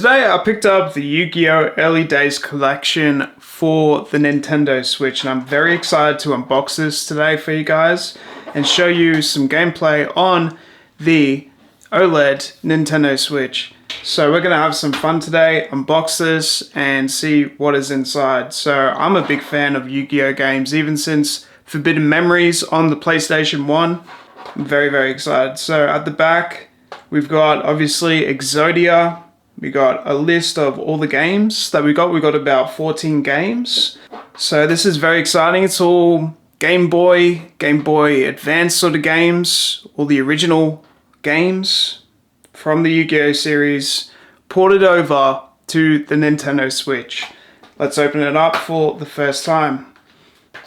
Today I picked up the Yu-Gi-Oh! Early Days collection for the Nintendo Switch, and I'm very excited to unbox this today for you guys and show you some gameplay on the OLED Nintendo Switch. So we're going to have some fun today, unbox this and see what is inside. So I'm a big fan of Yu-Gi-Oh! Games, even since Forbidden Memories on the PlayStation 1. I'm very excited. So at the back we've got obviously Exodia. We got a list of all the games that we got. We got about 14 games. So this is very exciting. It's all Game Boy Advance sort of games, all the original games from the Yu-Gi-Oh! Series ported over to the Nintendo Switch. Let's open it up for the first time.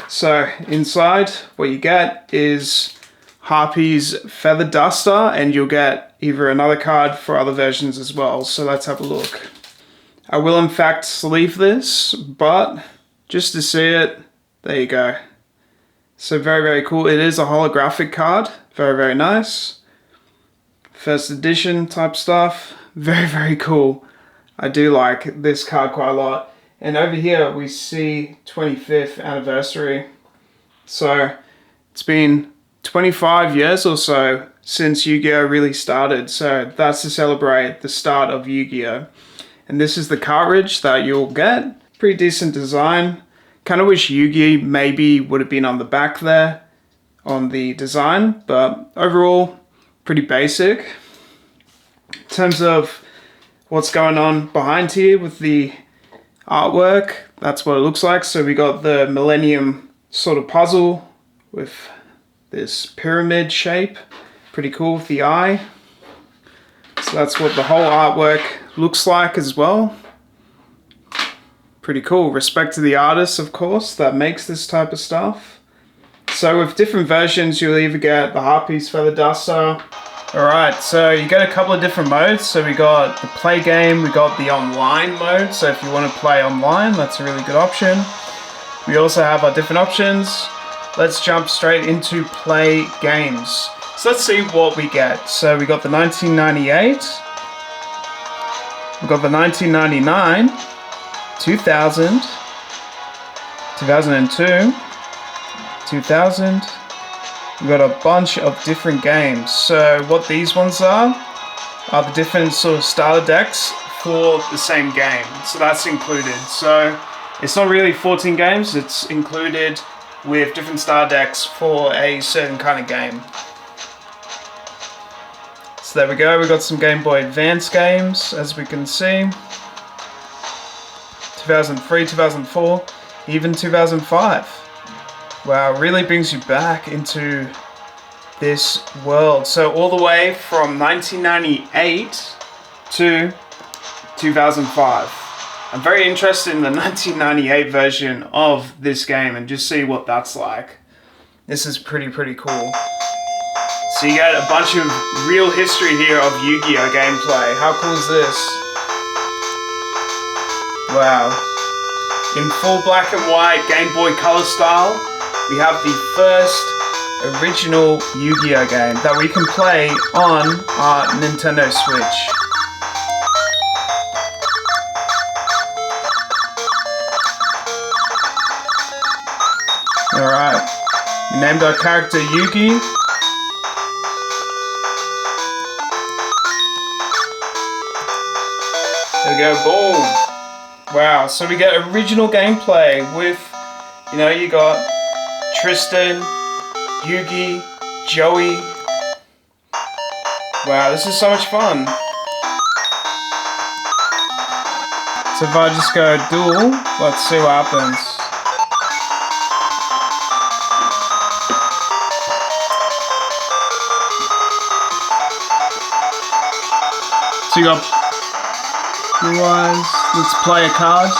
So inside, what you get is Harpy's Feather Duster, and you'll get either another card for other versions as well. So let's have a look. I will in fact sleeve this, but just to see it, there you go. So very cool. It is a holographic card. Very nice. First edition type stuff. Very cool. I do like this card quite a lot. And over here we see 25th anniversary. So it's been 25 years or so since Yu-Gi-Oh! Really started, so that's to celebrate the start of Yu-Gi-Oh! And this is the cartridge that you'll get. Pretty decent design. Kind of wish Yu-Gi maybe would have been on the back there on the design, but overall pretty basic. In terms of what's going on behind here with the artwork, that's what it looks like. So we got the Millennium sort of puzzle with this pyramid shape. Pretty cool with the eye. So that's what the whole artwork looks like as well. Pretty cool. Respect to the artist, of course, that makes this type of stuff. So with different versions, you'll either get the Harpy's Feather Duster. Alright, so you get a couple of different modes. So we got the play game, we got the online mode. So if you want to play online, that's a really good option. We also have our different options. Let's jump straight into play games. So let's see what we get. So we got the 1998, we got the 1999, 2000, 2002, 2000. We got a bunch of different games. So what these ones are the different sort of starter decks for the same game. So that's included. So it's not really 14 games, it's included with different star decks for a certain kind of game. So there we go, we got some Game Boy Advance games, as we can see. 2003, 2004, even 2005. Wow, really brings you back into this world. So all the way from 1998 to 2005. I'm very interested in the 1998 version of this game and just see what that's like. This is pretty cool. So you get a bunch of real history here of Yu-Gi-Oh! Gameplay. How cool is this? Wow. In full black and white Game Boy Color style, we have the first original Yu-Gi-Oh! Game that we can play on our Nintendo Switch. Alright, we named our character Yugi. There we go, boom! Wow, so we get original gameplay with, you got Tristan, Yugi, Joey. Wow, this is so much fun. So if I just go duel, let's see what happens. So you got blue eyes. Let's play a card.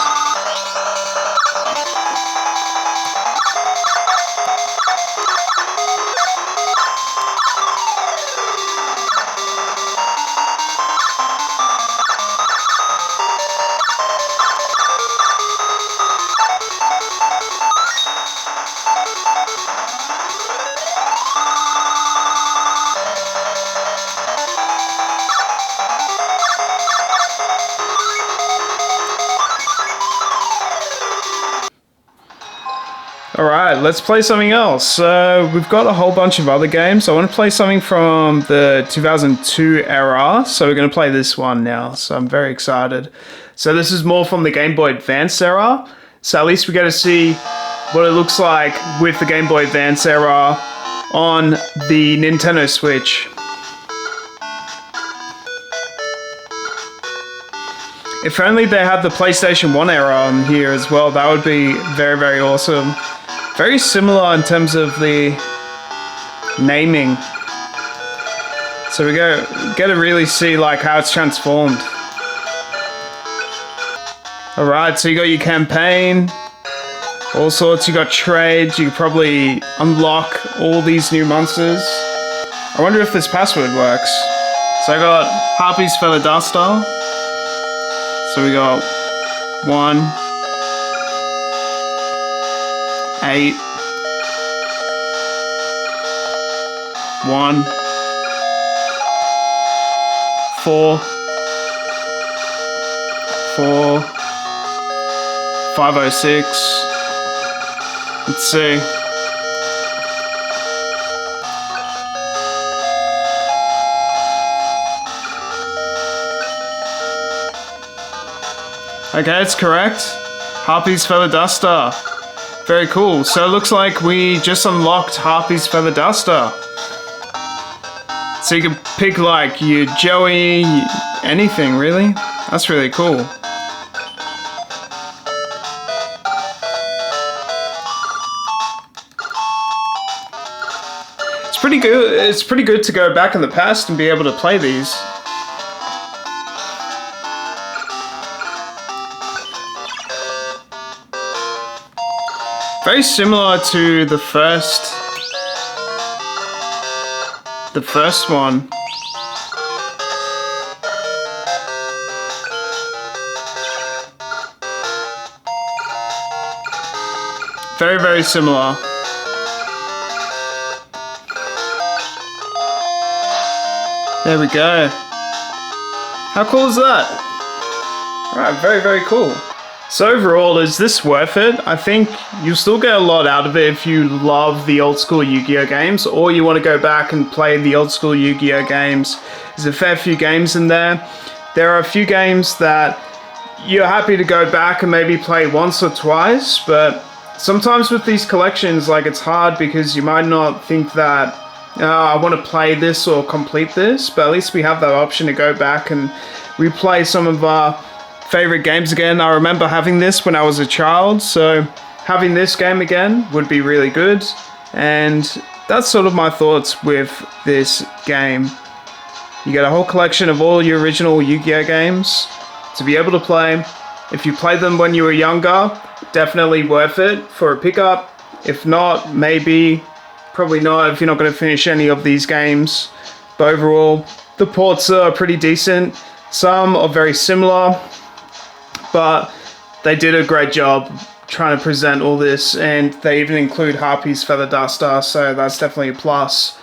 Alright, let's play something else. So we've got a whole bunch of other games. I want to play something from the 2002 era. So we're going to play this one now. So I'm very excited. So this is more from the Game Boy Advance era. So at least we get to see what it looks like with the Game Boy Advance era on the Nintendo Switch. If only they had the PlayStation 1 era on here as well, that would be very, very awesome. Very similar in terms of the naming. So we get to really see like how it's transformed. Alright, so you got your campaign, all sorts, you got trades, you could probably unlock all these new monsters. I wonder if this password works. So I got Harpy's Feather Duster. So we got 1, 8, 1, 4, 4, 506. Let's see. Okay, it's correct. Harpy's Feather Duster. Very cool. So it looks like we just unlocked Harpy's Feather Duster. So you can pick like your Joey, anything really. That's really cool. It's pretty good. It's pretty good to go back in the past and be able to play these. Very similar to the first one. Very, very similar. There we go. How cool is that? Alright, very, very cool. So overall, is this worth it? I think you'll still get a lot out of it if you love the old school Yu-Gi-Oh games, or you want to go back and play the old school Yu-Gi-Oh games. There's a fair few games in there. There are a few games that you're happy to go back and maybe play once or twice, but sometimes with these collections, like, it's hard because you might not think that I want to play this or complete this, but at least we have that option to go back and replay some of our favorite games again. I remember having this when I was a child, so having this game again would be really good. And that's sort of my thoughts with this game. You get a whole collection of all your original Yu-Gi-Oh games to be able to play. If you played them when you were younger, definitely worth it for a pickup. If not, maybe, probably not if you're not going to finish any of these games. But overall, the ports are pretty decent. Some are very similar, but they did a great job trying to present all this, and they even include Harpy's Feather Duster, so that's definitely a plus.